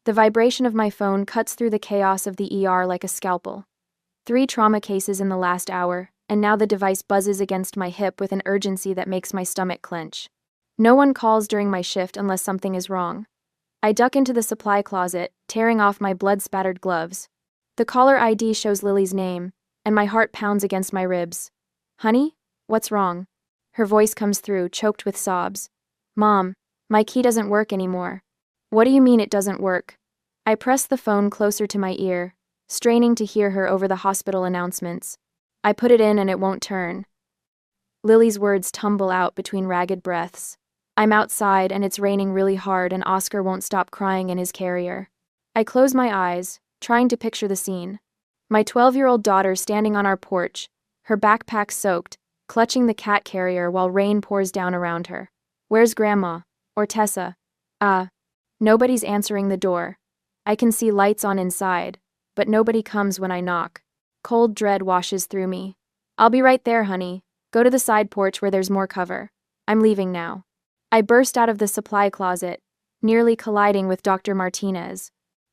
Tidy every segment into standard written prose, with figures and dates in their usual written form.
The vibration of my phone cuts through the chaos of the ER like a scalpel. 3 trauma cases in the last hour, and now the device buzzes against my hip with an urgency that makes my stomach clench. No one calls during my shift unless something is wrong. I duck into the supply closet, tearing off my blood-spattered gloves. The caller ID shows Lily's name, and my heart pounds against my ribs. "Honey? What's wrong?" Her voice comes through, choked with sobs. "Mom, my key doesn't work anymore." "What do you mean it doesn't work?" I press the phone closer to my ear, straining to hear her over the hospital announcements. "I put it in and it won't turn." Lily's words tumble out between ragged breaths. I'm outside and it's raining really hard and Oscar won't stop crying in his carrier. I close my eyes, trying to picture the scene. My 12-year-old daughter standing on our porch, her backpack soaked, clutching the cat carrier while rain pours down around her. "Where's Grandma? Or Tessa?" Nobody's answering the door. I can see lights on inside, but nobody comes when I knock. Cold dread washes through me. "I'll be right there, honey. Go to the side porch where there's more cover. I'm leaving now." I burst out of the supply closet, nearly colliding with Dr. Martinez.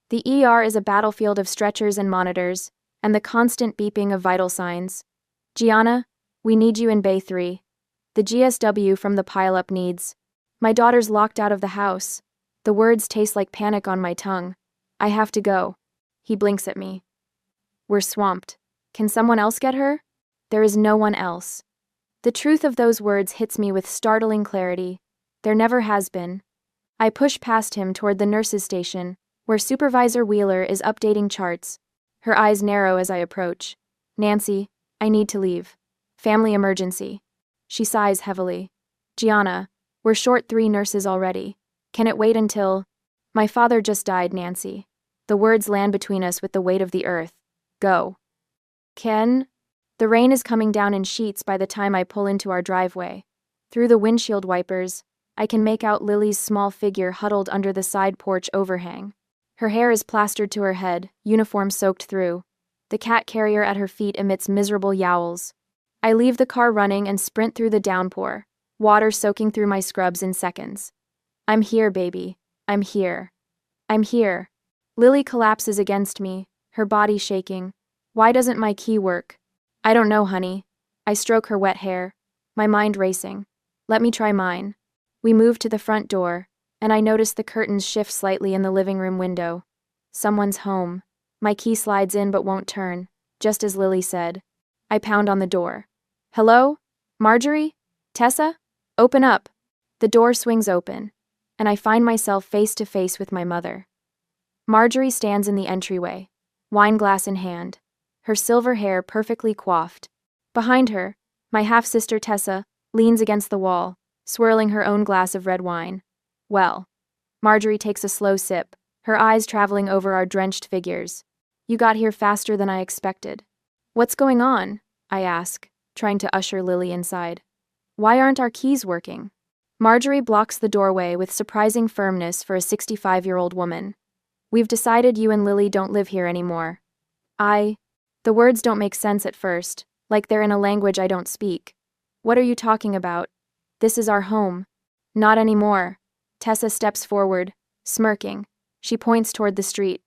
The ER is a battlefield of stretchers and monitors, and the constant beeping of vital signs. "Gianna, we need you in Bay 3. The GSW from the pile-up needs." My daughter's locked out of the house. The words taste like panic on my tongue. "I have to go." He blinks at me. "We're swamped. Can someone else get her?" There is no one else. The truth of those words hits me with startling clarity. There never has been. I push past him toward the nurse's station, where Supervisor Wheeler is updating charts. Her eyes narrow as I approach. "Nancy, I need to leave. Family emergency." She sighs heavily. "Gianna, we're short 3 nurses already. Can it wait until—" "My father just died, Nancy." The words land between us with the weight of the earth. "Go." "Ken?" The rain is coming down in sheets by the time I pull into our driveway. Through the windshield wipers, I can make out Lily's small figure huddled under the side porch overhang. Her hair is plastered to her head, uniform soaked through. The cat carrier at her feet emits miserable yowls. I leave the car running and sprint through the downpour, water soaking through my scrubs in seconds. "I'm here, baby. I'm here. I'm here." Lily collapses against me, her body shaking. "Why doesn't my key work?" "I don't know, honey." I stroke her wet hair, my mind racing. "Let me try mine." We move to the front door, and I notice the curtains shift slightly in the living room window. Someone's home. My key slides in but won't turn, just as Lily said. I pound on the door. "Hello? Marjorie? Tessa? Open up." The door swings open, and I find myself face to face with my mother. Marjorie stands in the entryway, wine glass in hand, her silver hair perfectly coiffed. Behind her, my half-sister Tessa leans against the wall, swirling her own glass of red wine. "Well." Marjorie takes a slow sip, her eyes traveling over our drenched figures. "You got here faster than I expected." "What's going on?" I ask, trying to usher Lily inside. "Why aren't our keys working?" Marjorie blocks the doorway with surprising firmness for a 65-year-old woman. "We've decided you and Lily don't live here anymore." The words don't make sense at first, like they're in a language I don't speak. "What are you talking about? This is our home." "Not anymore." Tessa steps forward, smirking. She points toward the street.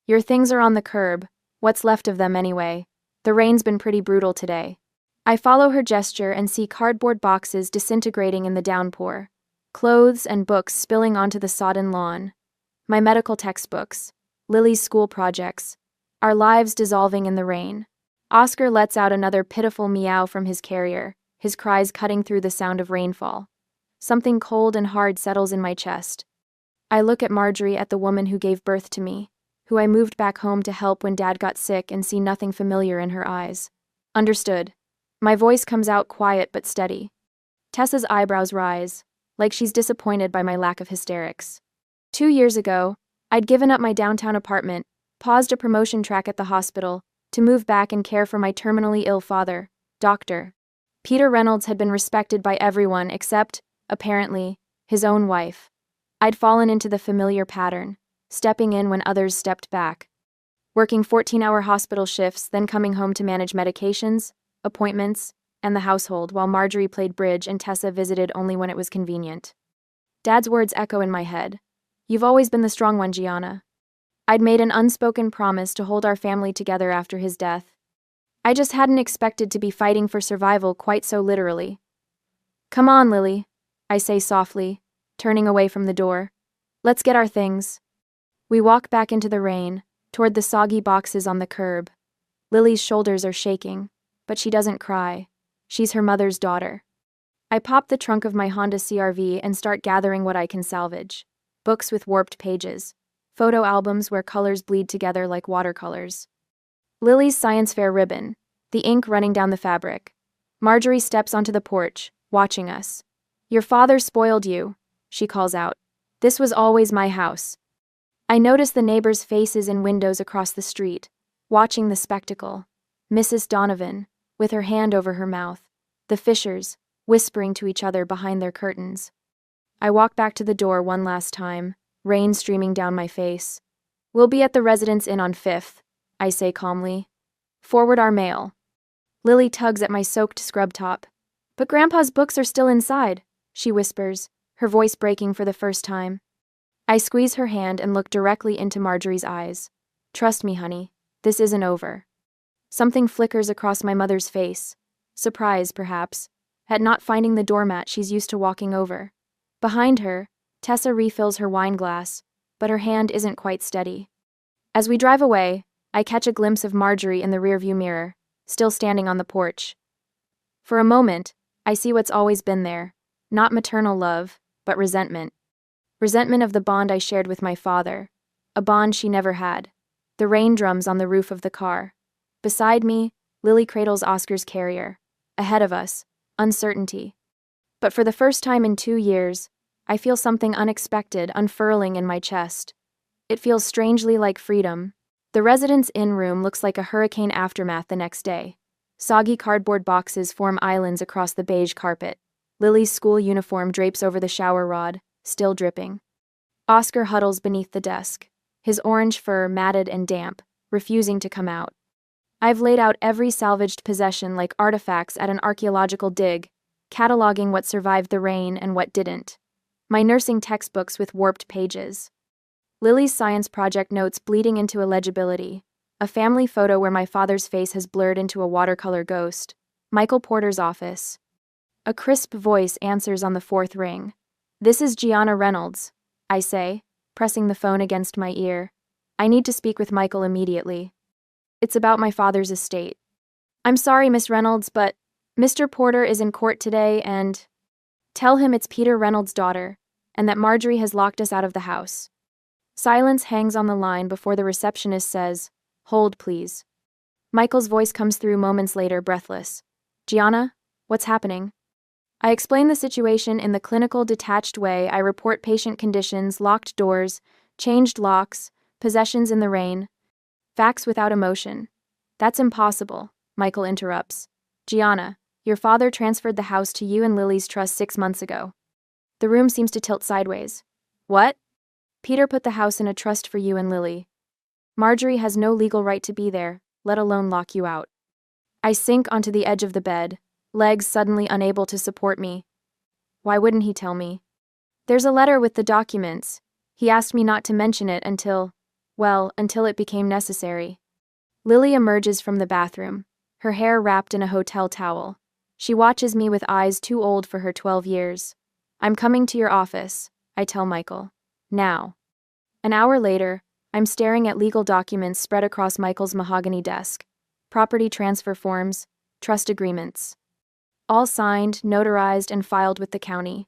"Your things are on the curb. What's left of them anyway. The rain's been pretty brutal today." I follow her gesture and see cardboard boxes disintegrating in the downpour, clothes and books spilling onto the sodden lawn. My medical textbooks, Lily's school projects, our lives dissolving in the rain. Oscar lets out another pitiful meow from his carrier, his cries cutting through the sound of rainfall. Something cold and hard settles in my chest. I look at Marjorie, at the woman who gave birth to me, who I moved back home to help when Dad got sick, and see nothing familiar in her eyes. "Understood." My voice comes out quiet but steady. Tessa's eyebrows rise, like she's disappointed by my lack of hysterics. 2 years ago, I'd given up my downtown apartment, paused a promotion track at the hospital, to move back and care for my terminally ill father, Dr. Peter Reynolds had been respected by everyone except, apparently, his own wife. I'd fallen into the familiar pattern, stepping in when others stepped back. Working 14-hour hospital shifts, then coming home to manage medications, appointments, and the household while Marjorie played bridge and Tessa visited only when it was convenient. Dad's words echo in my head. You've always been the strong one, Gianna. I'd made an unspoken promise to hold our family together after his death. I just hadn't expected to be fighting for survival quite so literally. Come on, Lily, I say softly, turning away from the door. Let's get our things. We walk back into the rain, toward the soggy boxes on the curb. Lily's shoulders are shaking, but she doesn't cry. She's her mother's daughter. I pop the trunk of my Honda CR-V and start gathering what I can salvage. Books with warped pages. Photo albums where colors bleed together like watercolors. Lily's science fair ribbon, the ink running down the fabric. Marjorie steps onto the porch, watching us. Your father spoiled you, she calls out. This was always my house. I notice the neighbors' faces in windows across the street, watching the spectacle. Mrs. Donovan, with her hand over her mouth. The Fishers, whispering to each other behind their curtains. I walk back to the door one last time, rain streaming down my face. We'll be at the Residence Inn on 5th, I say calmly. Forward our mail. Lily tugs at my soaked scrub top. But Grandpa's books are still inside, she whispers, her voice breaking for the first time. I squeeze her hand and look directly into Marjorie's eyes. Trust me, honey, this isn't over. Something flickers across my mother's face. Surprise, perhaps, at not finding the doormat she's used to walking over. Behind her, Tessa refills her wine glass, but her hand isn't quite steady. As we drive away, I catch a glimpse of Marjorie in the rearview mirror, still standing on the porch. For a moment, I see what's always been there, not maternal love, but resentment. Resentment of the bond I shared with my father, a bond she never had. The rain drums on the roof of the car. Beside me, Lily cradles Oscar's carrier. Ahead of us, uncertainty. But for the first time in 2 years, I feel something unexpected unfurling in my chest. It feels strangely like freedom. The Residence Inn room looks like a hurricane aftermath the next day. Soggy cardboard boxes form islands across the beige carpet. Lily's school uniform drapes over the shower rod, still dripping. Oscar huddles beneath the desk, his orange fur matted and damp, refusing to come out. I've laid out every salvaged possession like artifacts at an archaeological dig, cataloging what survived the rain and what didn't. My nursing textbooks with warped pages. Lily's science project notes bleeding into illegibility. A family photo where my father's face has blurred into a watercolor ghost. Michael Porter's office. A crisp voice answers on the 4th ring. This is Gianna Reynolds, I say, pressing the phone against my ear. I need to speak with Michael immediately. It's about my father's estate. I'm sorry, Miss Reynolds, but Mr. Porter is in court today and... Tell him it's Peter Reynolds' daughter, and that Marjorie has locked us out of the house. Silence hangs on the line before the receptionist says, Hold, please. Michael's voice comes through moments later, breathless. Gianna, what's happening? I explain the situation in the clinical, detached way I report patient conditions, locked doors, changed locks, possessions in the rain. Facts without emotion. That's impossible, Michael interrupts. Gianna, your father transferred the house to you and Lily's trust 6 months ago. The room seems to tilt sideways. What? Peter put the house in a trust for you and Lily. Marjorie has no legal right to be there, let alone lock you out. I sink onto the edge of the bed, legs suddenly unable to support me. Why wouldn't he tell me? There's a letter with the documents. He asked me not to mention it until it became necessary. Lily emerges from the bathroom, her hair wrapped in a hotel towel. She watches me with eyes too old for her 12 years. I'm coming to your office, I tell Michael. Now. An hour later, I'm staring at legal documents spread across Michael's mahogany desk. Property transfer forms, trust agreements. All signed, notarized, and filed with the county.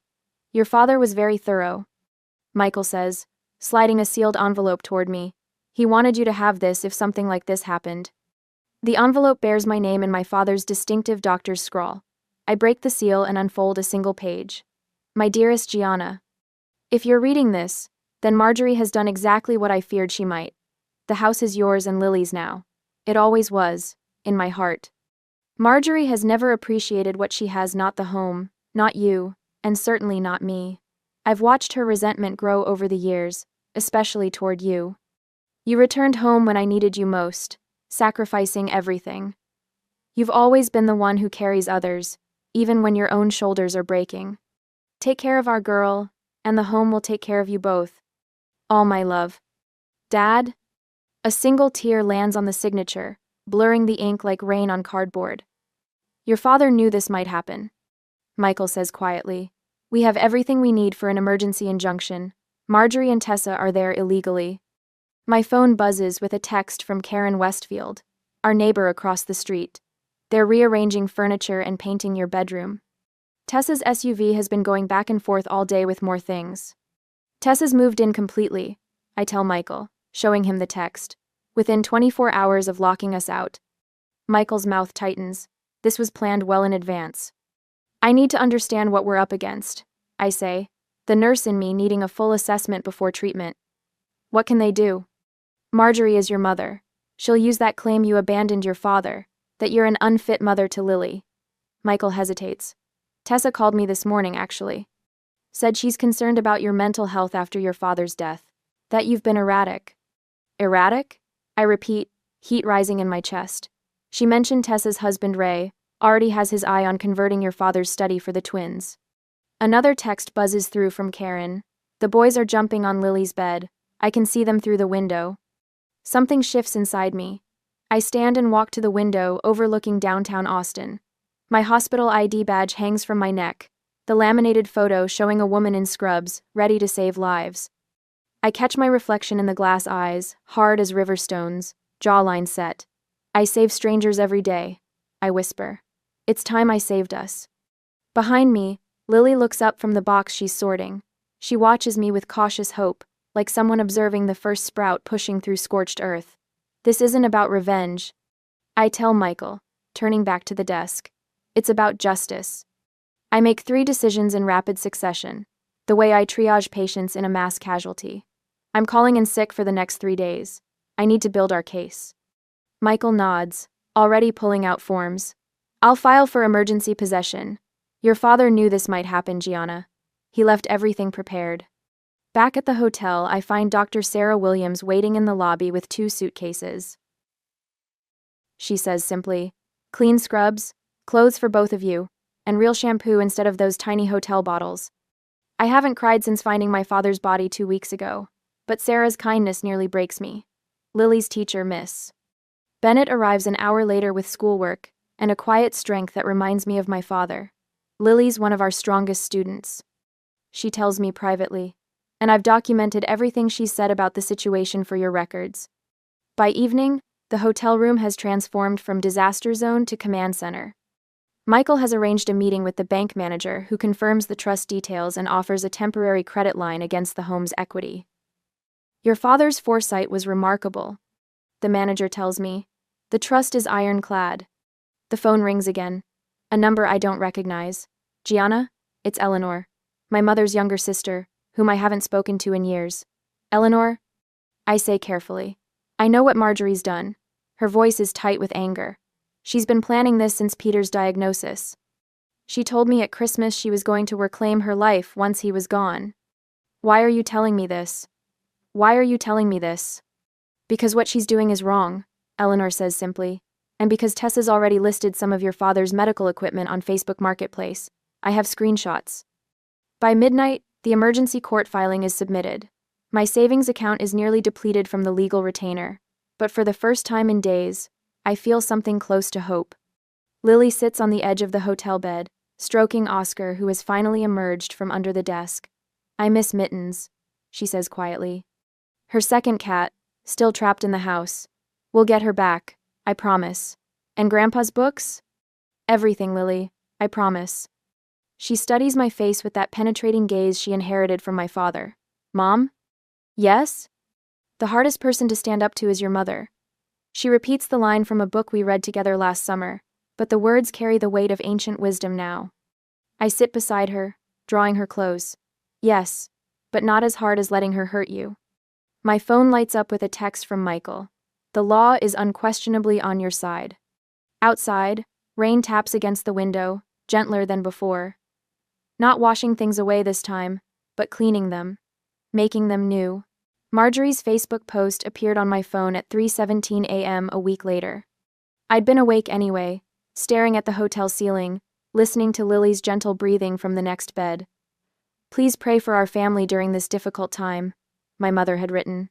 Your father was very thorough, Michael says, sliding a sealed envelope toward me. He wanted you to have this if something like this happened. The envelope bears my name and my father's distinctive doctor's scrawl. I break the seal and unfold a single page. My dearest Gianna, if you're reading this, then Marjorie has done exactly what I feared she might. The house is yours and Lily's now. It always was, in my heart. Marjorie has never appreciated what she has, not the home, not you, and certainly not me. I've watched her resentment grow over the years, especially toward you. You returned home when I needed you most, sacrificing everything. You've always been the one who carries others, even when your own shoulders are breaking. Take care of our girl, and the home will take care of you both. All my love. Dad? A single tear lands on the signature, blurring the ink like rain on cardboard. Your father knew this might happen. Michael says quietly. We have everything we need for an emergency injunction. Marjorie and Tessa are there illegally. My phone buzzes with a text from Karen Westfield, our neighbor across the street. They're rearranging furniture and painting your bedroom. Tessa's SUV has been going back and forth all day with more things. Tessa's moved in completely, I tell Michael, showing him the text. Within 24 hours of locking us out. Michael's mouth tightens. This was planned well in advance. I need to understand what we're up against, I say, the nurse in me needing a full assessment before treatment. What can they do? Marjorie is your mother. She'll use that claim you abandoned your father, that you're an unfit mother to Lily. Michael hesitates. Tessa called me this morning, actually. Said she's concerned about your mental health after your father's death. That you've been erratic. Erratic? I repeat, heat rising in my chest. She mentioned Tessa's husband Ray already has his eye on converting your father's study for the twins. Another text buzzes through from Karen. The boys are jumping on Lily's bed. I can see them through the window. Something shifts inside me. I stand and walk to the window overlooking downtown Austin. My hospital ID badge hangs from my neck, the laminated photo showing a woman in scrubs, ready to save lives. I catch my reflection in the glass eyes, hard as river stones, jawline set. I save strangers every day, I whisper. It's time I saved us. Behind me, Lily looks up from the box she's sorting. She watches me with cautious hope, like someone observing the first sprout pushing through scorched earth. This isn't about revenge. I tell Michael, turning back to the desk. It's about justice. I make 3 decisions in rapid succession, the way I triage patients in a mass casualty. I'm calling in sick for the next 3 days. I need to build our case. Michael nods, already pulling out forms. I'll file for emergency possession. Your father knew this might happen, Gianna. He left everything prepared. Back at the hotel, I find Dr. Sarah Williams waiting in the lobby with 2 suitcases. She says simply, clean scrubs, clothes for both of you, and real shampoo instead of those tiny hotel bottles. I haven't cried since finding my father's body 2 weeks ago, but Sarah's kindness nearly breaks me. Lily's teacher, Miss Bennett, arrives an hour later with schoolwork and a quiet strength that reminds me of my father. Lily's one of our strongest students. She tells me privately, and I've documented everything she's said about the situation for your records. By evening, the hotel room has transformed from disaster zone to command center. Michael has arranged a meeting with the bank manager who confirms the trust details and offers a temporary credit line against the home's equity. Your father's foresight was remarkable, the manager tells me. The trust is ironclad. The phone rings again. A number I don't recognize. Gianna? It's Eleanor, my mother's younger sister, whom I haven't spoken to in years. Eleanor? I say carefully. I know what Marjorie's done. Her voice is tight with anger. She's been planning this since Peter's diagnosis. She told me at Christmas she was going to reclaim her life once he was gone. Why are you telling me this? Why are you telling me this? Because what she's doing is wrong, Eleanor says simply, and because Tessa's already listed some of your father's medical equipment on Facebook Marketplace. I have screenshots. By midnight, the emergency court filing is submitted. My savings account is nearly depleted from the legal retainer, but for the first time in days, I feel something close to hope. Lily sits on the edge of the hotel bed, stroking Oscar, who has finally emerged from under the desk. I miss Mittens, she says quietly. Her second cat, still trapped in the house. We'll get her back, I promise. And Grandpa's books? Everything, Lily, I promise. She studies my face with that penetrating gaze she inherited from my father. Mom? Yes? The hardest person to stand up to is your mother. She repeats the line from a book we read together last summer, but the words carry the weight of ancient wisdom now. I sit beside her, drawing her close. Yes, but not as hard as letting her hurt you. My phone lights up with a text from Michael. The law is unquestionably on your side. Outside, rain taps against the window, gentler than before. Not washing things away this time, but cleaning them, making them new. Marjorie's Facebook post appeared on my phone at 3:17 a.m. a week later. I'd been awake anyway, staring at the hotel ceiling, listening to Lily's gentle breathing from the next bed. Please pray for our family during this difficult time. my mother had written.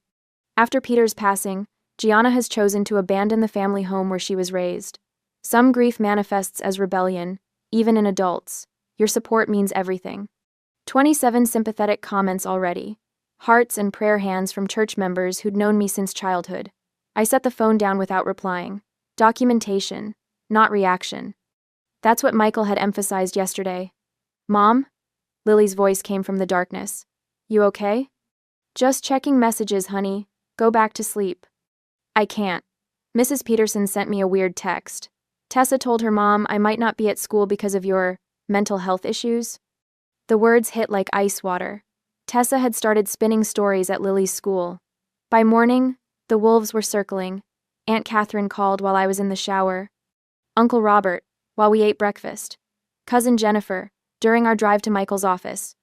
After Peter's passing, Gianna has chosen to abandon the family home where she was raised. Some grief manifests as rebellion, even in adults. Your support means everything. 27 sympathetic comments already. Hearts and prayer hands from church members who'd known me since childhood. I set the phone down without replying. Documentation, not reaction. That's what Michael had emphasized yesterday. Mom? Lily's voice came from the darkness. You okay? Just checking messages, honey. Go back to sleep. I can't. Mrs. Peterson sent me a weird text. Tessa told her mom I might not be at school because of your mental health issues. The words hit like ice water. Tessa had started spinning stories at Lily's school. By morning, the wolves were circling. Aunt Catherine called while I was in the shower. Uncle Robert, while we ate breakfast. Cousin Jennifer, during our drive to Michael's office.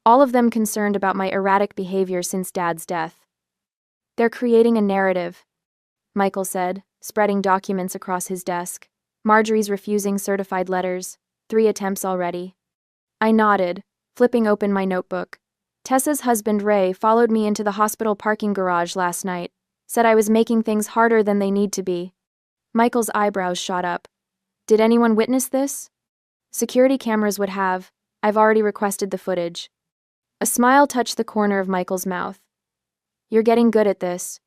All of them concerned about my erratic behavior since Dad's death. They're creating a narrative, Michael said, spreading documents across his desk. Marjorie's refusing certified letters. 3 attempts already. I nodded, flipping open my notebook. Tessa's husband Ray followed me into the hospital parking garage last night, said I was making things harder than they need to be. Michael's eyebrows shot up. Did anyone witness this? Security cameras would have. I've already requested the footage. A smile touched the corner of Michael's mouth. You're getting good at this.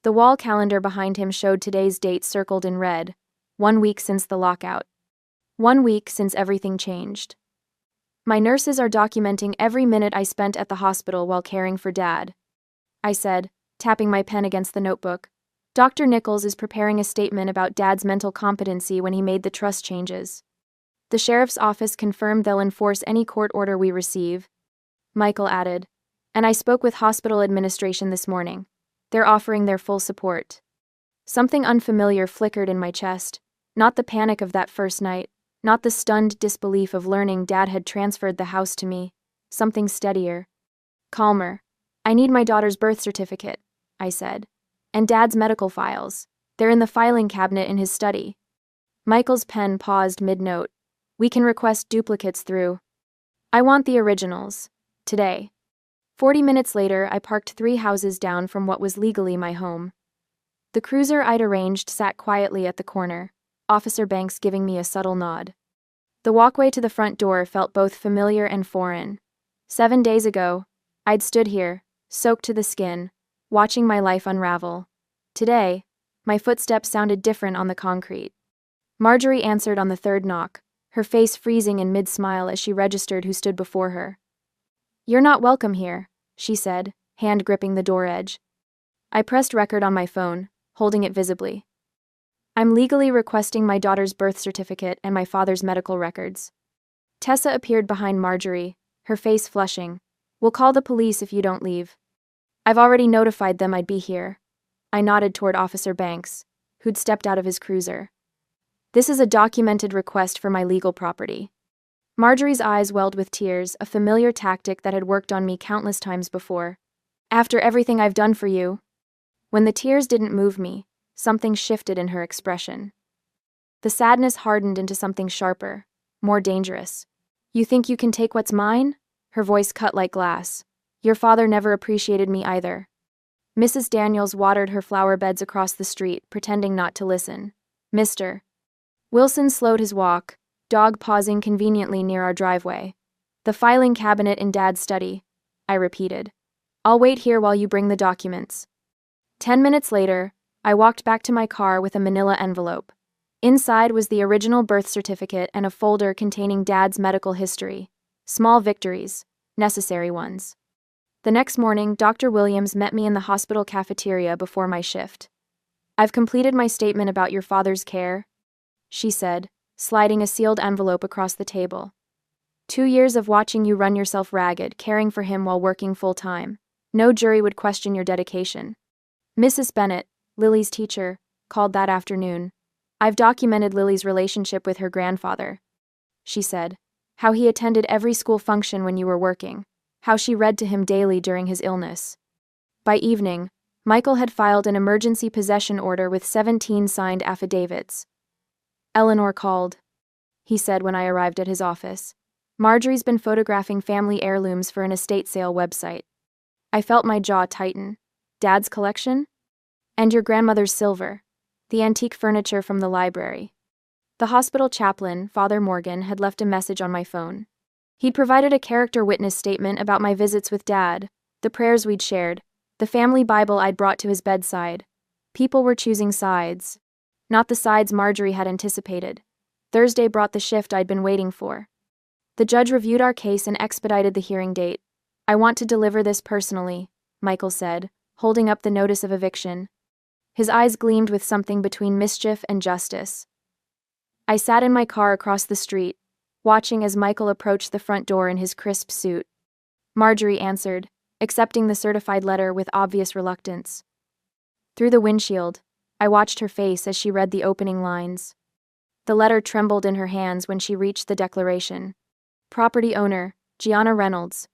The wall calendar behind him showed today's date circled in red. 1 week since the lockout. 1 week since everything changed. My nurses are documenting every minute I spent at the hospital while caring for Dad, I said, tapping my pen against the notebook. Dr. Nichols is preparing a statement about Dad's mental competency when he made the trust changes. The sheriff's office confirmed they'll enforce any court order we receive, Michael added. And I spoke with hospital administration this morning. They're offering their full support. Something unfamiliar flickered in my chest. Not the panic of that first night. Not the stunned disbelief of learning Dad had transferred the house to me. Something steadier. Calmer. I need my daughter's birth certificate, I said. And Dad's medical files. They're in the filing cabinet in his study. Michael's pen paused mid-note. We can request duplicates through. I want the originals. Today. 40 minutes later, I parked 3 houses down from what was legally my home. The cruiser I'd arranged sat quietly at the corner, Officer Banks giving me a subtle nod. The walkway to the front door felt both familiar and foreign. 7 days ago, I'd stood here, soaked to the skin, watching my life unravel. Today, my footsteps sounded different on the concrete. Marjorie answered on the 3rd knock, her face freezing in mid-smile as she registered who stood before her. You're not welcome here, she said, hand gripping the door edge. I pressed record on my phone, holding it visibly. I'm legally requesting my daughter's birth certificate and my father's medical records. Tessa appeared behind Marjorie, her face flushing. We'll call the police if you don't leave. I've already notified them I'd be here. I nodded toward Officer Banks, who'd stepped out of his cruiser. This is a documented request for my legal property. Marjorie's eyes welled with tears, a familiar tactic that had worked on me countless times before. After everything I've done for you. When the tears didn't move me, something shifted in her expression. The sadness hardened into something sharper, more dangerous. You think you can take what's mine? Her voice cut like glass. Your father never appreciated me either. Mrs. Daniels watered her flower beds across the street, pretending not to listen. Mr. Wilson slowed his walk, dog pausing conveniently near our driveway. The filing cabinet in Dad's study, I repeated. I'll wait here while you bring the documents. 10 minutes later, I walked back to my car with a manila envelope. Inside was the original birth certificate and a folder containing Dad's medical history. Small victories, necessary ones. The next morning, Dr. Williams met me in the hospital cafeteria before my shift. I've completed my statement about your father's care, she said, sliding a sealed envelope across the table. 2 years of watching you run yourself ragged, caring for him while working full-time. No jury would question your dedication. Mrs. Bennett, Lily's teacher, called that afternoon. I've documented Lily's relationship with her grandfather, she said. How he attended every school function when you were working. How she read to him daily during his illness. By evening, Michael had filed an emergency possession order with 17 signed affidavits. Eleanor called, he said when I arrived at his office. Marjorie's been photographing family heirlooms for an estate sale website. I felt my jaw tighten. Dad's collection? And your grandmother's silver. The antique furniture from the library. The hospital chaplain, Father Morgan, had left a message on my phone. He'd provided a character witness statement about my visits with Dad, the prayers we'd shared, the family Bible I'd brought to his bedside. People were choosing sides. Not the sides Marjorie had anticipated. Thursday brought the shift I'd been waiting for. The judge reviewed our case and expedited the hearing date. I want to deliver this personally, Michael said, holding up the notice of eviction. His eyes gleamed with something between mischief and justice. I sat in my car across the street, watching as Michael approached the front door in his crisp suit. Marjorie answered, accepting the certified letter with obvious reluctance. Through the windshield, I watched her face as she read the opening lines. The letter trembled in her hands when she reached the declaration. Property owner, Gianna Reynolds.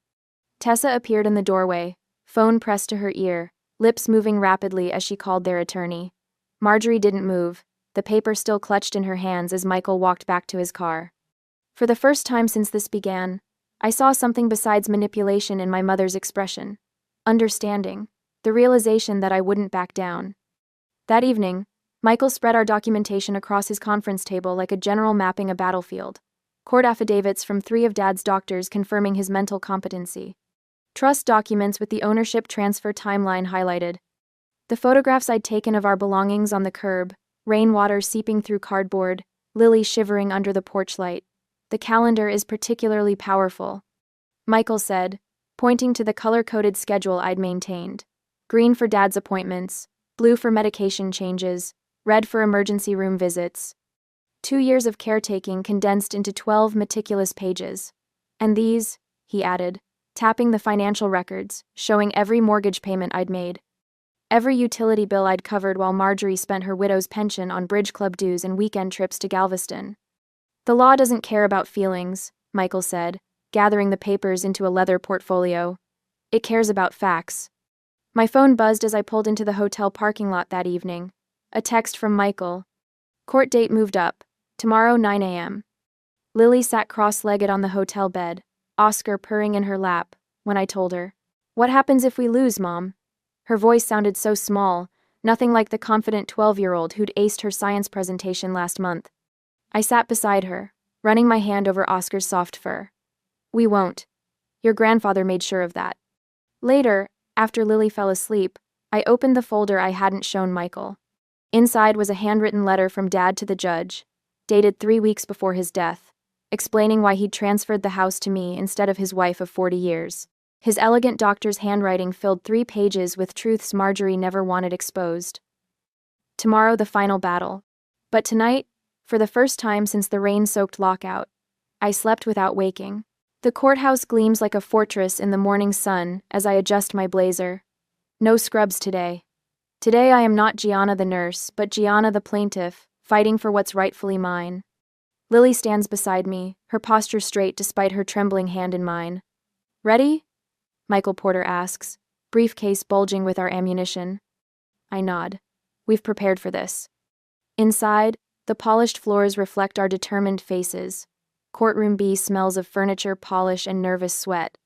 Tessa appeared in the doorway, phone pressed to her ear, lips moving rapidly as she called their attorney. Marjorie didn't move, the paper still clutched in her hands as Michael walked back to his car. For the first time since this began, I saw something besides manipulation in my mother's expression. Understanding, the realization that I wouldn't back down. That evening, Michael spread our documentation across his conference table like a general mapping a battlefield. Court affidavits from 3 of Dad's doctors confirming his mental competency. Trust documents with the ownership transfer timeline highlighted. The photographs I'd taken of our belongings on the curb, rainwater seeping through cardboard, Lily shivering under the porch light. The calendar is particularly powerful, Michael said, pointing to the color-coded schedule I'd maintained. Green for Dad's appointments, blue for medication changes, red for emergency room visits. 2 years of caretaking condensed into 12 meticulous pages. And these, he added, tapping the financial records, showing every mortgage payment I'd made. Every utility bill I'd covered while Marjorie spent her widow's pension on bridge club dues and weekend trips to Galveston. The law doesn't care about feelings, Michael said, gathering the papers into a leather portfolio. It cares about facts. My phone buzzed as I pulled into the hotel parking lot that evening. A text from Michael. Court date moved up. Tomorrow 9 a.m. Lily sat cross-legged on the hotel bed, Oscar purring in her lap, when I told her. What happens if we lose, Mom? Her voice sounded so small, nothing like the confident 12-year-old who'd aced her science presentation last month. I sat beside her, running my hand over Oscar's soft fur. We won't. Your grandfather made sure of that. Later, after Lily fell asleep, I opened the folder I hadn't shown Michael. Inside was a handwritten letter from Dad to the judge, dated 3 weeks before his death, explaining why he'd transferred the house to me instead of his wife of 40 years. His elegant doctor's handwriting filled 3 pages with truths Marjorie never wanted exposed. Tomorrow the final battle. But tonight, for the first time since the rain-soaked lockout, I slept without waking. The courthouse gleams like a fortress in the morning sun as I adjust my blazer. No scrubs today. Today I am not Gianna the nurse, but Gianna the plaintiff, fighting for what's rightfully mine. Lily stands beside me, her posture straight despite her trembling hand in mine. Ready? Michael Porter asks, briefcase bulging with our ammunition. I nod. We've prepared for this. Inside, the polished floors reflect our determined faces. Courtroom B smells of furniture, polish, and nervous sweat.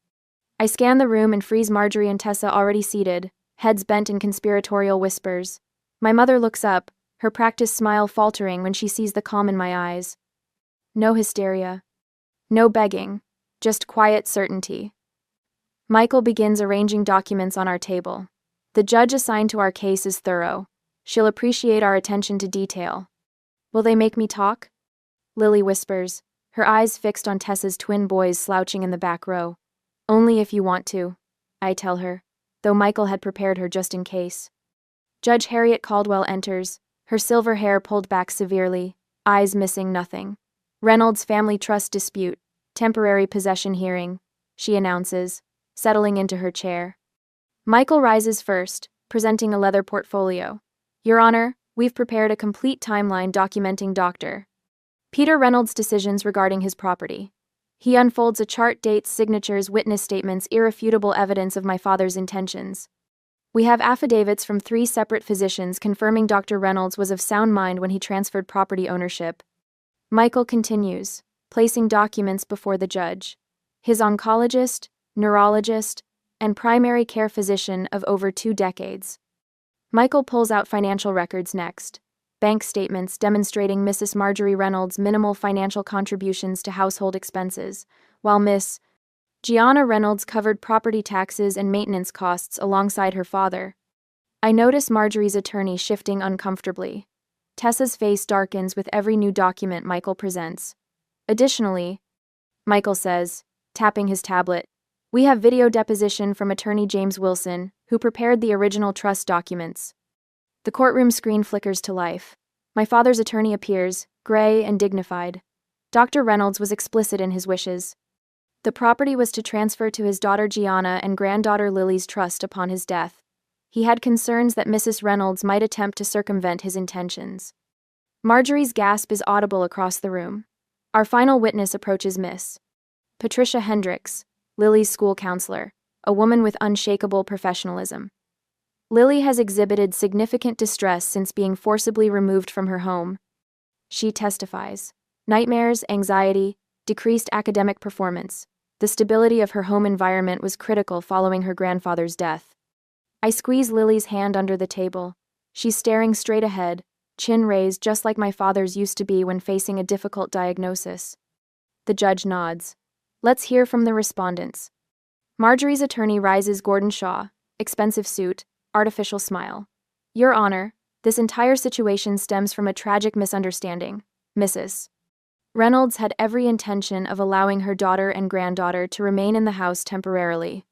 I scan the room and freeze Marjorie and Tessa already seated, heads bent in conspiratorial whispers. My mother looks up, her practiced smile faltering when she sees the calm in my eyes. No hysteria. No begging. Just quiet certainty. Michael begins arranging documents on our table. The judge assigned to our case is thorough. She'll appreciate our attention to detail. Will they make me talk? Lily whispers, her eyes fixed on Tessa's twin boys slouching in the back row. Only if you want to, I tell her, though Michael had prepared her just in case. Judge Harriet Caldwell enters, her silver hair pulled back severely, eyes missing nothing. Reynolds family trust dispute, temporary possession hearing, she announces, settling into her chair. Michael rises first, presenting a leather portfolio. Your Honor, we've prepared a complete timeline documenting Dr. Peter Reynolds' decisions regarding his property. He unfolds a chart, dates, signatures, witness statements, irrefutable evidence of my father's intentions. We have affidavits from 3 separate physicians confirming Dr. Reynolds was of sound mind when he transferred property ownership. Michael continues, placing documents before the judge. His oncologist, neurologist, and primary care physician of over 2 decades. Michael pulls out financial records next. Bank statements demonstrating Mrs. Marjorie Reynolds' minimal financial contributions to household expenses, while Miss Gianna Reynolds covered property taxes and maintenance costs alongside her father. I notice Marjorie's attorney shifting uncomfortably. Tessa's face darkens with every new document Michael presents. Additionally, Michael says, tapping his tablet, we have video deposition from attorney James Wilson, who prepared the original trust documents. The courtroom screen flickers to life. My father's attorney appears, gray and dignified. Dr. Reynolds was explicit in his wishes. The property was to transfer to his daughter Gianna and granddaughter Lily's trust upon his death. He had concerns that Mrs. Reynolds might attempt to circumvent his intentions. Marjorie's gasp is audible across the room. Our final witness approaches Miss Patricia Hendricks, Lily's school counselor, a woman with unshakable professionalism. Lily has exhibited significant distress since being forcibly removed from her home. She testifies. Nightmares, anxiety, decreased academic performance. The stability of her home environment was critical following her grandfather's death. I squeeze Lily's hand under the table. She's staring straight ahead, chin raised just like my father's used to be when facing a difficult diagnosis. The judge nods. Let's hear from the respondents. Marjorie's attorney rises. Gordon Shaw, expensive suit, artificial smile. Your Honor, this entire situation stems from a tragic misunderstanding. Mrs. Reynolds had every intention of allowing her daughter and granddaughter to remain in the house temporarily.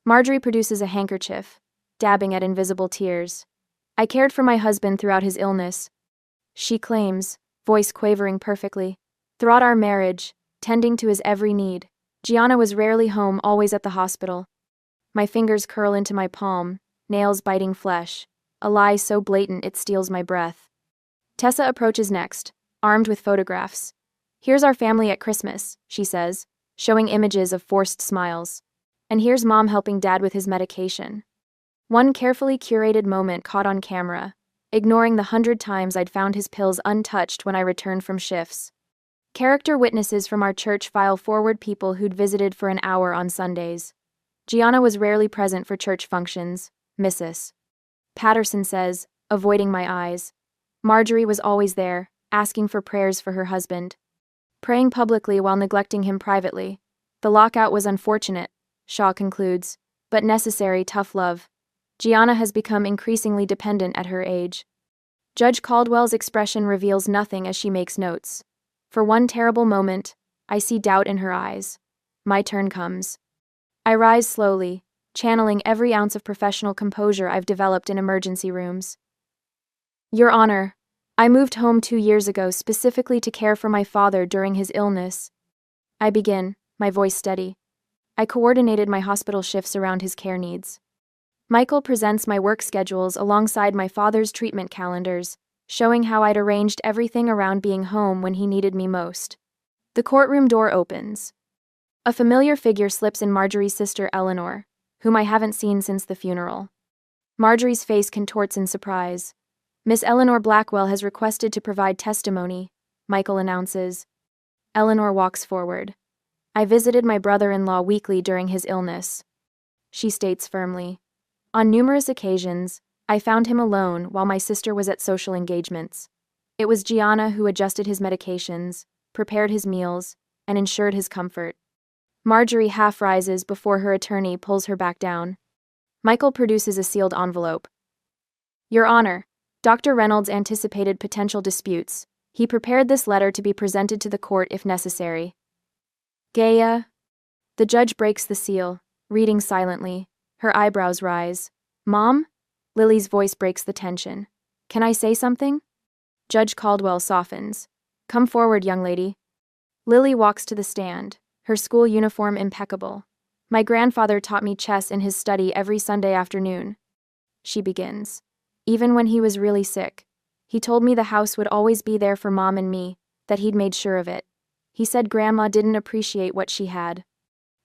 Marjorie produces a handkerchief, dabbing at invisible tears. I cared for my husband throughout his illness. She claims, voice quavering perfectly. Throughout our marriage, tending to his every need. Gianna was rarely home, always at the hospital. My fingers curl into my palm, nails biting flesh. A lie so blatant it steals my breath. Tessa approaches next, armed with photographs. Here's our family at Christmas, she says, showing images of forced smiles. And here's Mom helping Dad with his medication. One carefully curated moment caught on camera, ignoring the 100 times I'd found his pills untouched when I returned from shifts. Character witnesses from our church file forward people who'd visited for an hour on Sundays. Gianna was rarely present for church functions, Mrs. Patterson says, avoiding my eyes. Marjorie was always there, asking for prayers for her husband. Praying publicly while neglecting him privately. The lockout was unfortunate, Shaw concludes, but necessary. Tough love. Gianna has become increasingly dependent at her age. Judge Caldwell's expression reveals nothing as she makes notes. For one terrible moment, I see doubt in her eyes. My turn comes. I rise slowly, channeling every ounce of professional composure I've developed in emergency rooms. Your Honor, I moved home 2 years ago specifically to care for my father during his illness. I begin, my voice steady. I coordinated my hospital shifts around his care needs. Michael presents my work schedules alongside my father's treatment calendars, showing how I'd arranged everything around being home when he needed me most. The courtroom door opens. A familiar figure slips in. Marjorie's sister Eleanor, whom I haven't seen since the funeral. Marjorie's face contorts in surprise. Miss Eleanor Blackwell has requested to provide testimony, Michael announces. Eleanor walks forward. I visited my brother-in-law weekly during his illness. She states firmly. On numerous occasions, I found him alone while my sister was at social engagements. It was Gianna who adjusted his medications, prepared his meals, and ensured his comfort. Marjorie half rises before her attorney pulls her back down. Michael produces a sealed envelope. Your Honor, Dr. Reynolds anticipated potential disputes. He prepared this letter to be presented to the court if necessary. Gaia. The judge breaks the seal, reading silently. Her eyebrows rise. Mom? Lily's voice breaks the tension. Can I say something? Judge Caldwell softens. Come forward, young lady. Lily walks to the stand, her school uniform impeccable. My grandfather taught me chess in his study every Sunday afternoon. She begins. Even when he was really sick, he told me the house would always be there for Mom and me, that he'd made sure of it. He said Grandma didn't appreciate what she had.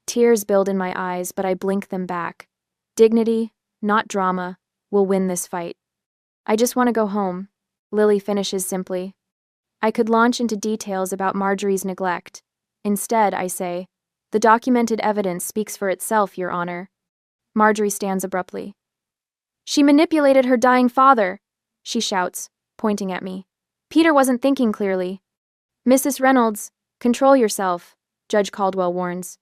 Tears build in my eyes, but I blink them back. Dignity, not drama, will win this fight. I just want to go home, Lily finishes simply. I could launch into details about Marjorie's neglect. Instead, I say, the documented evidence speaks for itself, Your Honor. Marjorie stands abruptly. She manipulated her dying father, she shouts, pointing at me. Peter wasn't thinking clearly. Mrs. Reynolds, control yourself, Judge Caldwell warns.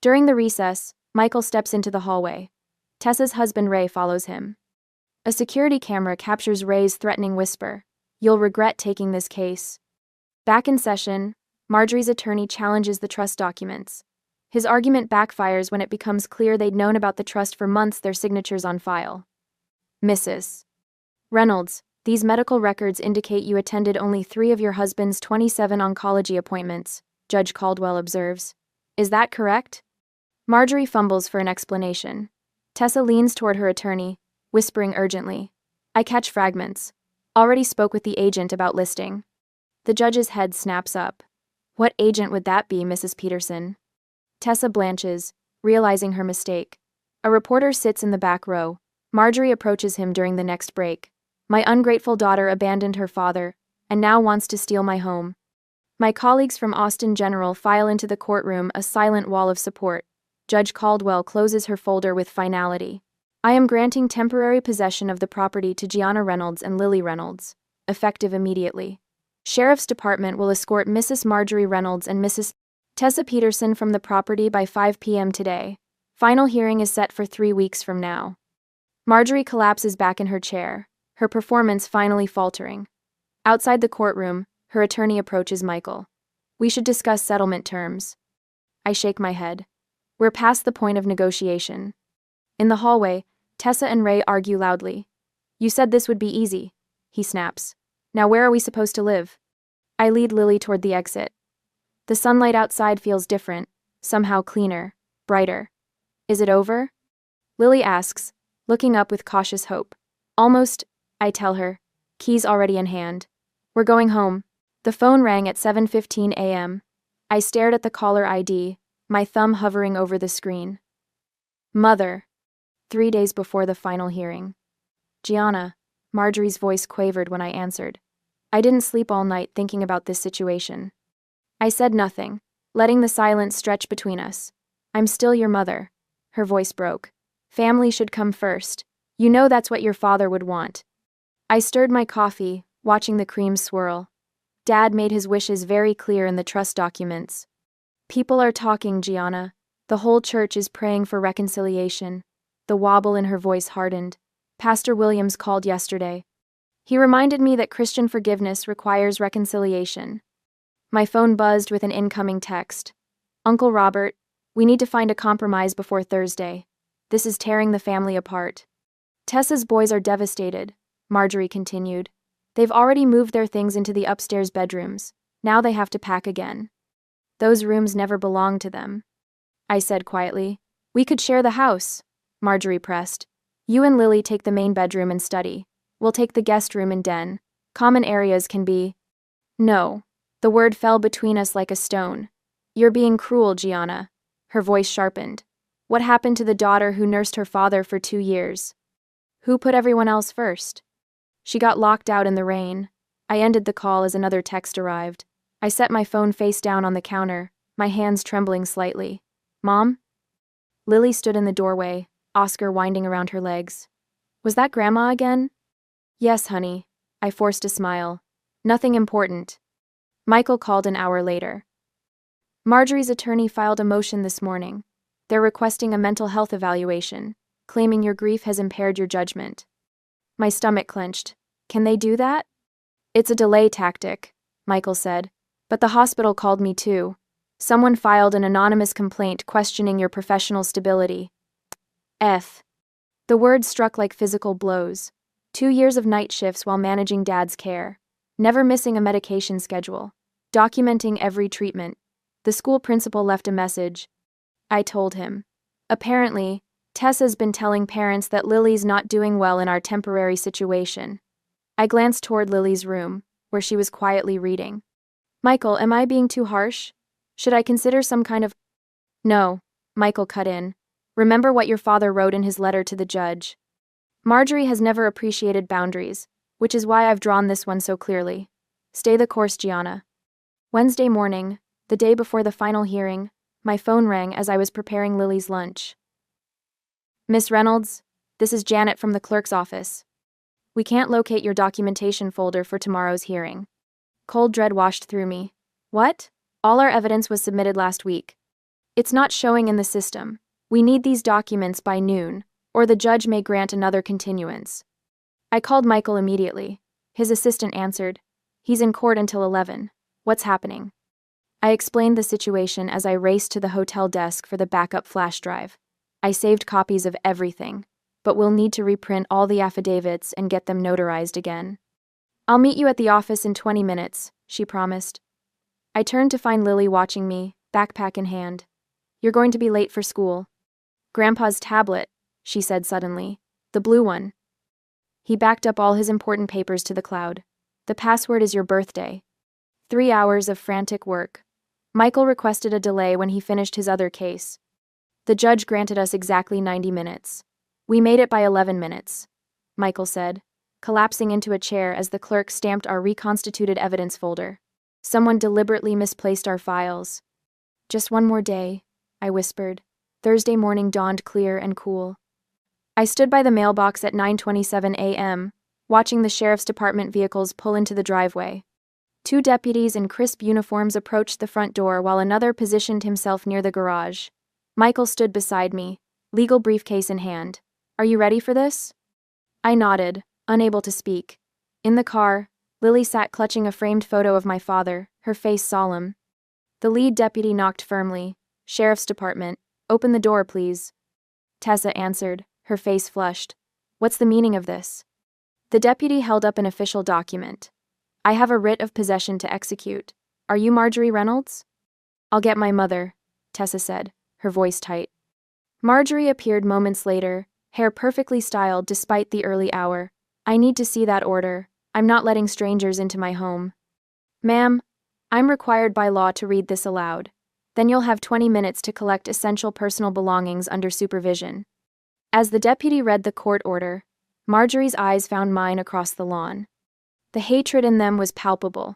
During the recess, Michael steps into the hallway. Tessa's husband Ray follows him. A security camera captures Ray's threatening whisper. You'll regret taking this case. Back in session, Marjorie's attorney challenges the trust documents. His argument backfires when it becomes clear they'd known about the trust for months, their signatures on file. Mrs. Reynolds, these medical records indicate you attended only 3 of your husband's 27 oncology appointments, Judge Caldwell observes. Is that correct? Marjorie fumbles for an explanation. Tessa leans toward her attorney, whispering urgently. I catch fragments. Already spoke with the agent about listing. The judge's head snaps up. What agent would that be, Mrs. Peterson? Tessa blanches, realizing her mistake. A reporter sits in the back row. Marjorie approaches him during the next break. My ungrateful daughter abandoned her father, and now wants to steal my home. My colleagues from Austin General file into the courtroom, a silent wall of support. Judge Caldwell closes her folder with finality. I am granting temporary possession of the property to Gianna Reynolds and Lily Reynolds, effective immediately. Sheriff's Department will escort Mrs. Marjorie Reynolds and Mrs. Tessa Peterson from the property by 5 p.m. today. Final hearing is set for 3 weeks from now. Marjorie collapses back in her chair, her performance finally faltering. Outside the courtroom, her attorney approaches Michael. We should discuss settlement terms. I shake my head. We're past the point of negotiation. In the hallway, Tessa and Ray argue loudly. You said this would be easy, he snaps. Now where are we supposed to live? I lead Lily toward the exit. The sunlight outside feels different, somehow cleaner, brighter. Is it over? Lily asks, looking up with cautious hope. Almost, I tell her, keys already in hand. We're going home. The phone rang at 7:15 a.m. I stared at the caller ID, my thumb hovering over the screen. Mother. 3 days before the final hearing. Gianna, Marjorie's voice quavered when I answered. I didn't sleep all night thinking about this situation. I said nothing, letting the silence stretch between us. I'm still your mother. Her voice broke. Family should come first. You know that's what your father would want. I stirred my coffee, watching the cream swirl. Dad made his wishes very clear in the trust documents. People are talking, Gianna. The whole church is praying for reconciliation. The wobble in her voice hardened. Pastor Williams called yesterday. He reminded me that Christian forgiveness requires reconciliation. My phone buzzed with an incoming text. Uncle Robert, we need to find a compromise before Thursday. This is tearing the family apart. Tessa's boys are devastated, Marjorie continued. They've already moved their things into the upstairs bedrooms. Now they have to pack again. Those rooms never belonged to them. I said quietly. We could share the house, Marjorie pressed. You and Lily take the main bedroom and study. We'll take the guest room and den. Common areas can be... No. The word fell between us like a stone. You're being cruel, Gianna. Her voice sharpened. What happened to the daughter who nursed her father for 2 years? Who put everyone else first? She got locked out in the rain. I ended the call as another text arrived. I set my phone face down on the counter, my hands trembling slightly. Mom? Lily stood in the doorway, Oscar winding around her legs. Was that Grandma again? Yes, honey. I forced a smile. Nothing important. Michael called an hour later. Marjorie's attorney filed a motion this morning. They're requesting a mental health evaluation, claiming your grief has impaired your judgment. My stomach clenched. Can they do that? It's a delay tactic, Michael said. But the hospital called me too. Someone filed an anonymous complaint questioning your professional stability. The words struck like physical blows. 2 years of night shifts while managing Dad's care. Never missing a medication schedule. Documenting every treatment. The school principal left a message. I told him. Apparently, Tessa's been telling parents that Lily's not doing well in our temporary situation. I glanced toward Lily's room, where she was quietly reading. Michael, am I being too harsh? Should I consider some kind of... No, Michael cut in. Remember what your father wrote in his letter to the judge. Marjorie has never appreciated boundaries, which is why I've drawn this one so clearly. Stay the course, Gianna. Wednesday morning, the day before the final hearing, my phone rang as I was preparing Lily's lunch. Miss Reynolds, this is Janet from the clerk's office. We can't locate your documentation folder for tomorrow's hearing. Cold dread washed through me. What? All our evidence was submitted last week. It's not showing in the system. We need these documents by noon, or the judge may grant another continuance. I called Michael immediately. His assistant answered. He's in court until 11. What's happening? I explained the situation as I raced to the hotel desk for the backup flash drive. I saved copies of everything, but we'll need to reprint all the affidavits and get them notarized again. I'll meet you at the office in 20 minutes, she promised. I turned to find Lily watching me, backpack in hand. You're going to be late for school. Grandpa's tablet, she said suddenly. The blue one. He backed up all his important papers to the cloud. The password is your birthday. 3 hours of frantic work. Michael requested a delay when he finished his other case. The judge granted us exactly 90 minutes. We made it by 11 minutes, Michael said, collapsing into a chair as the clerk stamped our reconstituted evidence folder. Someone deliberately misplaced our files. Just one more day, I whispered. Thursday morning dawned clear and cool. I stood by the mailbox at 9:27 a.m., watching the sheriff's department vehicles pull into the driveway. 2 deputies in crisp uniforms approached the front door while another positioned himself near the garage. Michael stood beside me, legal briefcase in hand. Are you ready for this? I nodded, unable to speak. In the car, Lily sat clutching a framed photo of my father, her face solemn. The lead deputy knocked firmly. Sheriff's Department, open the door, please. Tessa answered, her face flushed. What's the meaning of this? The deputy held up an official document. I have a writ of possession to execute. Are you Marjorie Reynolds? I'll get my mother, Tessa said, her voice tight. Marjorie appeared moments later, hair perfectly styled despite the early hour. I need to see that order. I'm not letting strangers into my home. Ma'am, I'm required by law to read this aloud. Then you'll have 20 minutes to collect essential personal belongings under supervision. As the deputy read the court order, Marjorie's eyes found mine across the lawn. The hatred in them was palpable.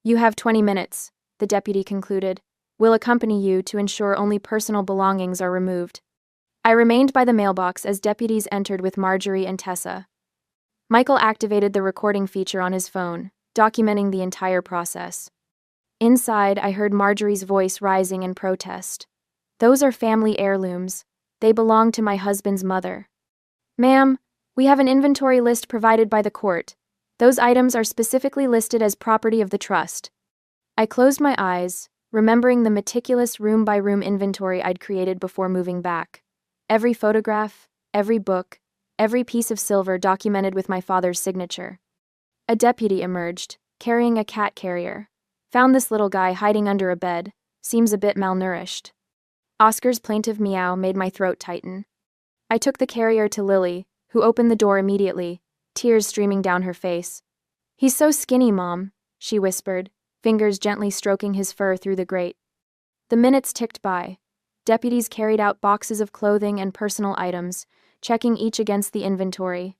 You have 20 minutes, the deputy concluded. We'll accompany you to ensure only personal belongings are removed. I remained by the mailbox as deputies entered with Marjorie and Tessa. Michael activated the recording feature on his phone, documenting the entire process. Inside, I heard Marjorie's voice rising in protest. Those are family heirlooms. They belong to my husband's mother. Ma'am, we have an inventory list provided by the court. Those items are specifically listed as property of the trust. I closed my eyes, remembering the meticulous room-by-room inventory I'd created before moving back. Every photograph, every book, every piece of silver documented with my father's signature. A deputy emerged, carrying a cat carrier. Found this little guy hiding under a bed. Seems a bit malnourished. Oscar's plaintive meow made my throat tighten. I took the carrier to Lily, who opened the door immediately, tears streaming down her face. He's so skinny, Mom, she whispered, fingers gently stroking his fur through the grate. The minutes ticked by. Deputies carried out boxes of clothing and personal items, checking each against the inventory.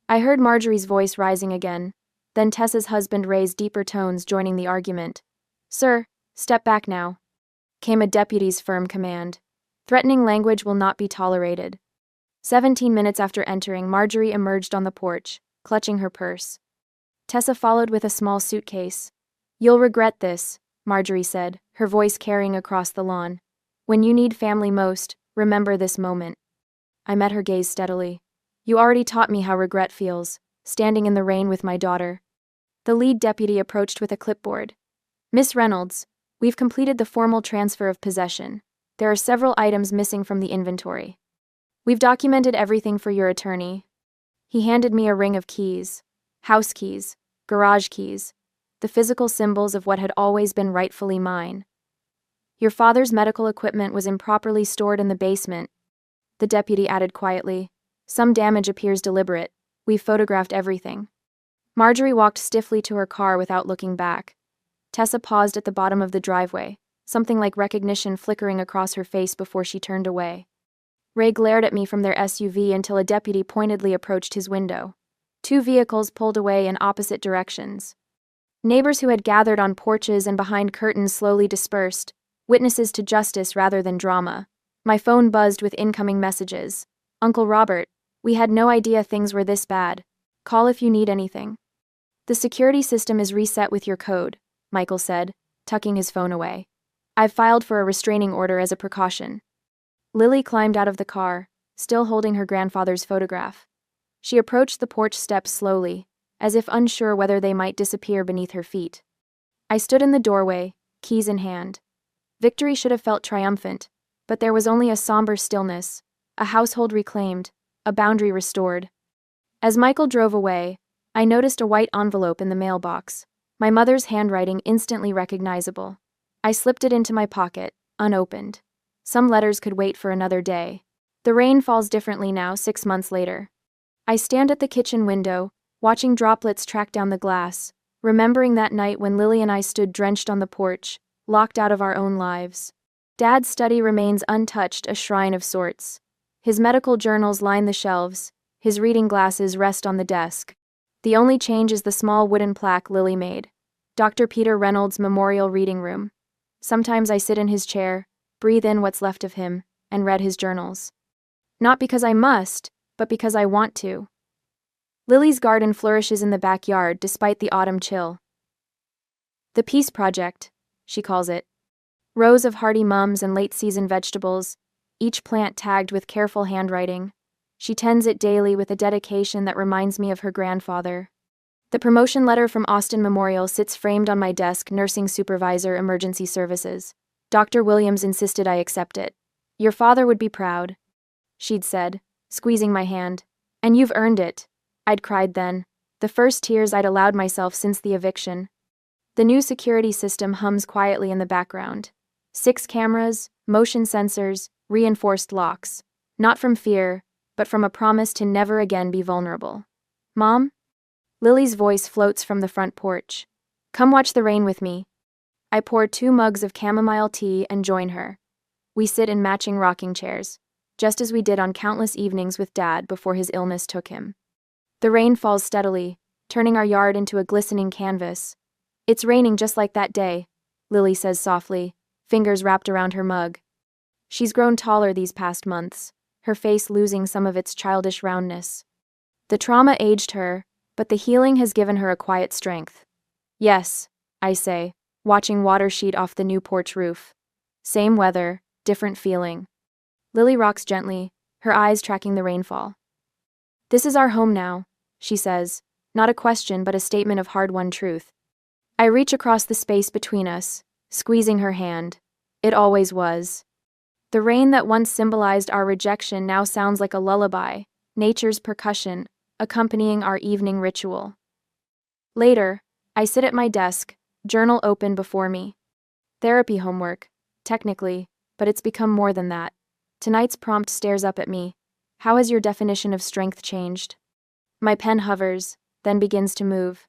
I heard Marjorie's voice rising again. Then Tessa's husband raised deeper tones, joining the argument. Sir, step back now, came a deputy's firm command. Threatening language will not be tolerated. 17 minutes after entering, Marjorie emerged on the porch, clutching her purse. Tessa followed with a small suitcase. You'll regret this, Marjorie said, her voice carrying across the lawn. When you need family most, remember this moment. I met her gaze steadily. You already taught me how regret feels, standing in the rain with my daughter. The lead deputy approached with a clipboard. Miss Reynolds, we've completed the formal transfer of possession. There are several items missing from the inventory. We've documented everything for your attorney. He handed me a ring of keys. House keys, garage keys, the physical symbols of what had always been rightfully mine. Your father's medical equipment was improperly stored in the basement, the deputy added quietly. Some damage appears deliberate. We've photographed everything. Marjorie walked stiffly to her car without looking back. Tessa paused at the bottom of the driveway, something like recognition flickering across her face before she turned away. Ray glared at me from their SUV until a deputy pointedly approached his window. 2 vehicles pulled away in opposite directions. Neighbors who had gathered on porches and behind curtains slowly dispersed, witnesses to justice rather than drama. My phone buzzed with incoming messages. Uncle Robert, we had no idea things were this bad. Call if you need anything. The security system is reset with your code, Michael said, tucking his phone away. I've filed for a restraining order as a precaution. Lily climbed out of the car, still holding her grandfather's photograph. She approached the porch steps slowly, as if unsure whether they might disappear beneath her feet. I stood in the doorway, keys in hand. Victory should have felt triumphant, but there was only a somber stillness, a household reclaimed, a boundary restored. As Michael drove away, I noticed a white envelope in the mailbox, my mother's handwriting instantly recognizable. I slipped it into my pocket, unopened. Some letters could wait for another day. The rain falls differently now, 6 months later. I stand at the kitchen window, watching droplets track down the glass, remembering that night when Lily and I stood drenched on the porch, locked out of our own lives. Dad's study remains untouched, a shrine of sorts. His medical journals line the shelves, his reading glasses rest on the desk. The only change is the small wooden plaque Lily made. Dr. Peter Reynolds' Memorial Reading Room. Sometimes I sit in his chair, breathe in what's left of him, and read his journals. Not because I must, but because I want to. Lily's garden flourishes in the backyard despite the autumn chill. The Peace Project, she calls it. Rows of hardy mums and late-season vegetables, each plant tagged with careful handwriting. She tends it daily with a dedication that reminds me of her grandfather. The promotion letter from Austin Memorial sits framed on my desk, nursing supervisor, emergency services. Dr. Williams insisted I accept it. Your father would be proud, she'd said, squeezing my hand. And you've earned it, I'd cried then, the first tears I'd allowed myself since the eviction. The new security system hums quietly in the background. 6 cameras, motion sensors, reinforced locks. Not from fear, but from a promise to never again be vulnerable. Mom? Lily's voice floats from the front porch. Come watch the rain with me. I pour 2 mugs of chamomile tea and join her. We sit in matching rocking chairs, just as we did on countless evenings with Dad before his illness took him. The rain falls steadily, turning our yard into a glistening canvas. It's raining just like that day, Lily says softly, fingers wrapped around her mug. She's grown taller these past months, her face losing some of its childish roundness. The trauma aged her, but the healing has given her a quiet strength. Yes, I say, watching water sheet off the new porch roof. Same weather, different feeling. Lily rocks gently, her eyes tracking the rainfall. This is our home now, she says, not a question but a statement of hard-won truth. I reach across the space between us, squeezing her hand. It always was. The rain that once symbolized our rejection now sounds like a lullaby, nature's percussion, accompanying our evening ritual. Later, I sit at my desk, journal open before me. Therapy homework, technically, but it's become more than that. Tonight's prompt stares up at me. How has your definition of strength changed? My pen hovers, then begins to move.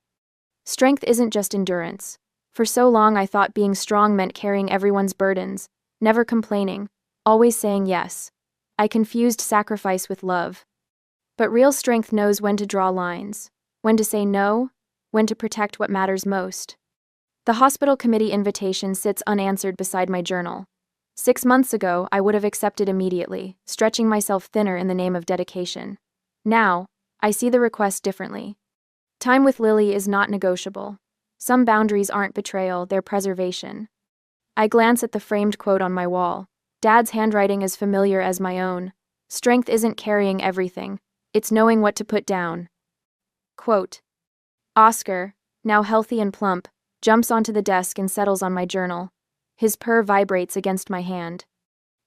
Strength isn't just endurance. For so long I thought being strong meant carrying everyone's burdens, never complaining, always saying yes. I confused sacrifice with love. But real strength knows when to draw lines, when to say no, when to protect what matters most. The hospital committee invitation sits unanswered beside my journal. 6 months ago, I would have accepted immediately, stretching myself thinner in the name of dedication. Now, I see the request differently. Time with Lily is not negotiable. Some boundaries aren't betrayal, they're preservation. I glance at the framed quote on my wall. Dad's handwriting is familiar as my own. Strength isn't carrying everything. It's knowing what to put down. Quote. Oscar, now healthy and plump, jumps onto the desk and settles on my journal. His purr vibrates against my hand.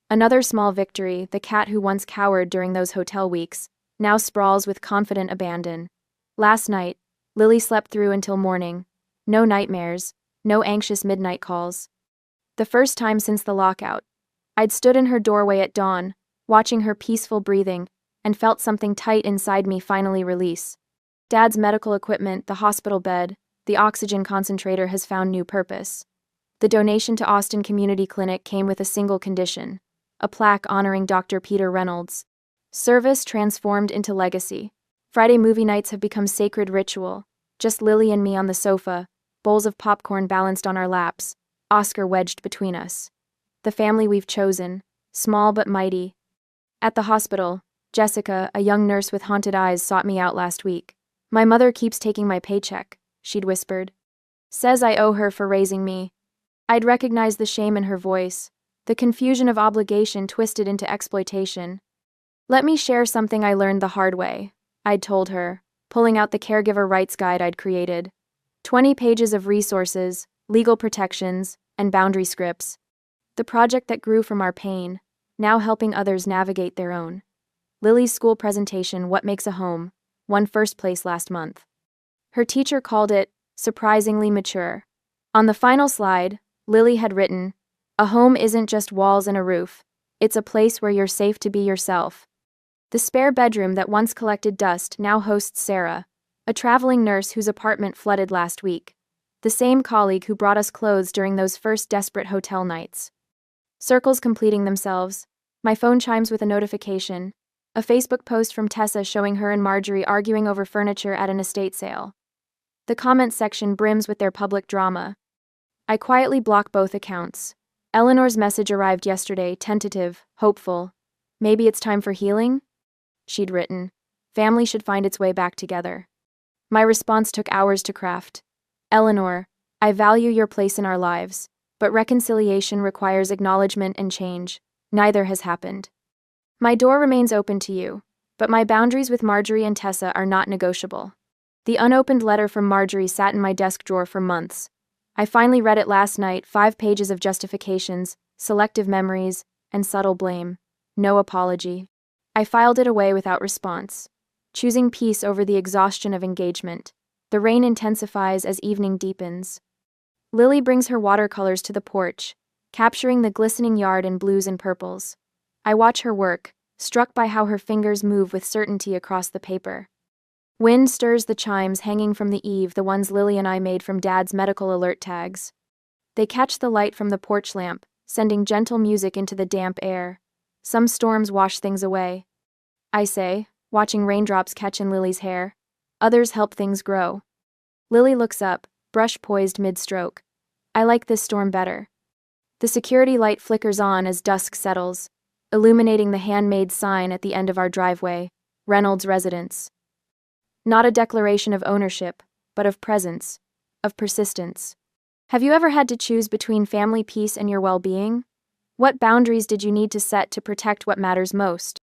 Another small victory, the cat who once cowered during those hotel weeks, now sprawls with confident abandon. Last night, Lily slept through until morning. No nightmares, no anxious midnight calls. The first time since the lockout. I'd stood in her doorway at dawn, watching her peaceful breathing, and felt something tight inside me finally release. Dad's medical equipment, the hospital bed, the oxygen concentrator has found new purpose. The donation to Austin Community Clinic came with a single condition, a plaque honoring Dr. Peter Reynolds. Service transformed into legacy. Friday movie nights have become sacred ritual, just Lily and me on the sofa, bowls of popcorn balanced on our laps, Oscar wedged between us. The family we've chosen, small but mighty. At the hospital, Jessica, a young nurse with haunted eyes, sought me out last week. My mother keeps taking my paycheck, she'd whispered. Says I owe her for raising me. I'd recognized the shame in her voice, the confusion of obligation twisted into exploitation. Let me share something I learned the hard way, I'd told her, pulling out the caregiver rights guide I'd created. 20 pages of resources, legal protections, and boundary scripts. The project that grew from our pain, now helping others navigate their own. Lily's school presentation, What Makes a Home, won first place last month. Her teacher called it surprisingly mature. On the final slide, Lily had written, "A home isn't just walls and a roof. It's a place where you're safe to be yourself." The spare bedroom that once collected dust now hosts Sarah, a traveling nurse whose apartment flooded last week. The same colleague who brought us clothes during those first desperate hotel nights. Circles completing themselves. My phone chimes with a notification. A Facebook post from Tessa showing her and Marjorie arguing over furniture at an estate sale. The comment section brims with their public drama. I quietly block both accounts. Eleanor's message arrived yesterday, tentative, hopeful. Maybe it's time for healing? She'd written. Family should find its way back together. My response took hours to craft. Eleanor, I value your place in our lives, but reconciliation requires acknowledgement and change. Neither has happened. My door remains open to you, but my boundaries with Marjorie and Tessa are not negotiable. The unopened letter from Marjorie sat in my desk drawer for months. I finally read it last night, 5 pages of justifications, selective memories, and subtle blame. No apology. I filed it away without response, choosing peace over the exhaustion of engagement. The rain intensifies as evening deepens. Lily brings her watercolors to the porch, capturing the glistening yard in blues and purples. I watch her work, struck by how her fingers move with certainty across the paper. Wind stirs the chimes hanging from the eave, the ones Lily and I made from Dad's medical alert tags. They catch the light from the porch lamp, sending gentle music into the damp air. Some storms wash things away, I say, watching raindrops catch in Lily's hair. Others help things grow. Lily looks up, brush poised mid-stroke. I like this storm better. The security light flickers on as dusk settles, illuminating the handmade sign at the end of our driveway, Reynolds Residence. Not a declaration of ownership, but of presence, of persistence. Have you ever had to choose between family peace and your well-being? What boundaries did you need to set to protect what matters most?